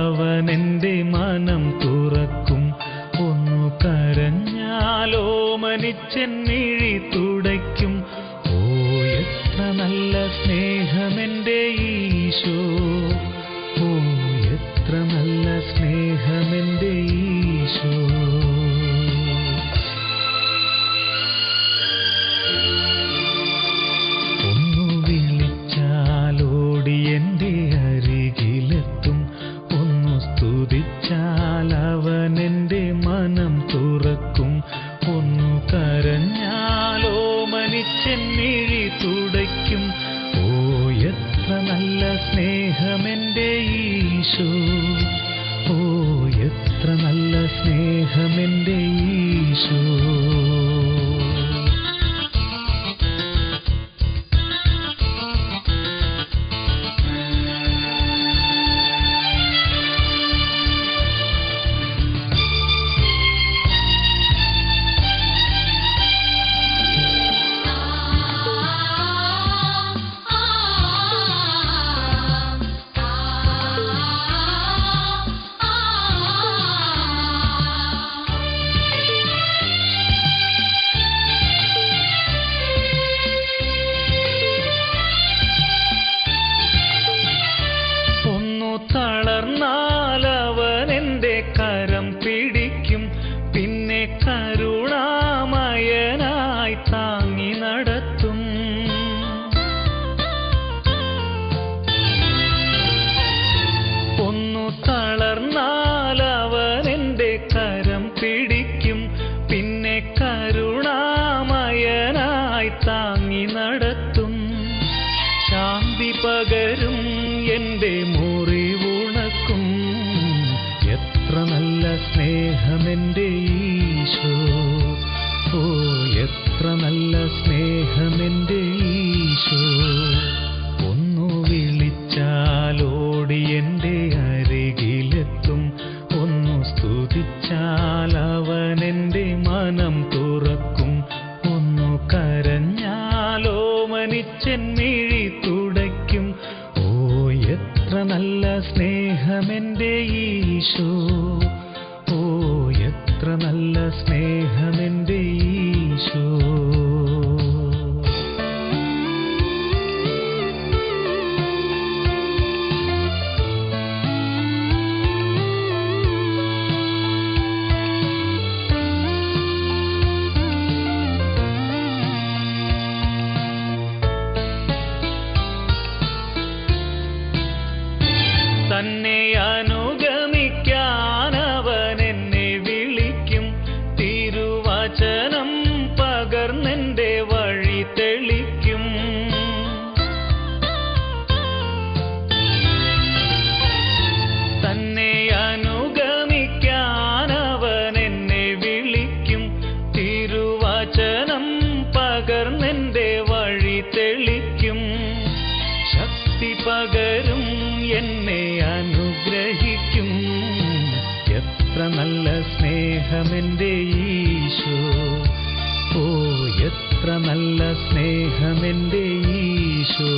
അവനെന്റെ മനം തുറക്കും. ഒന്നു കരഞ്ഞാലോ മനിച്ചെന്നിഴി തുടയ്ക്കും. ഓ എത്ര നല്ല സ്നേഹമെന്റെ ഈശോ, ഓ എത്ര നല്ല സ്നേഹമെന്റെ ഈശോ. ഒന്നു വിളിച്ചാലോടി എൻ്റെ അരികിലെത്തും. ഒന്നു സ്തുതിച്ചാൽ അവനെന്റെ മനം തുറക്കും. ഒന്നു കരഞ്ഞാലോ മനിച്ചെന്നിഴി തുടയ്ക്കും. ഓ എത്ര നല്ല സ്നേഹമെന്റെ ഈശോ, ഓ എത്ര നല്ല സ്നേഹമെന്റെ ഈശോ. തളർന്നാൽ അവനെന്റെ കരം പിടിക്കും. പിന്നെ കരുണാമയനായി താങ്ങി നടത്തും. ഒന്നു തളർന്നാൽ അവനെന്റെ കരം പിടിക്കും. പിന്നെ കരുണാമയനായി താങ്ങി നടത്തും. ശാന്തി പകരും എൻ്റെ മുറിവുണക്കും. എത്ര നല്ല സ്നേഹമെന്റെ ഈശോ, ഓ എത്ര നല്ല സ്നേഹമെന്റെ ഈശോ. ഒന്നു വിളിച്ചാലോടി എൻ്റെ അരികിലെത്തും. ഒന്നു സ്തുതിച്ചാൽ അവനെന്റെ മനം തുറക്കും. ഒന്നു കരഞ്ഞാലോ മനിച്ചെന്നിഴി തുടയ്ക്കും. ഓ എത്ര നല്ല സ്നേഹമെന്റെ ഈശോ, ഓ എത്ര നല്ല സ്നേഹമെന്റെ ഈശോ. തന്നെ അനുഗമിക്കാൻ അവനെന്നെ വിളിക്കും. തിരുവചനം പകർന്നെന്റെ വഴി തെളിക്കും. തന്നെ അനുഗമിക്കാൻ അവനെന്നെ വിളിക്കും. തിരുവചനം പകർന്നെന്റെ വഴി തെളിക്കും. ശക്തി പകരും എന്നെ അനുഗ്രഹിക്കും. എത്ര നല്ല സ്നേഹമെന്റെ ഈശോ, ഓ എത്ര നല്ല സ്നേഹമെന്റെ ഈശോ.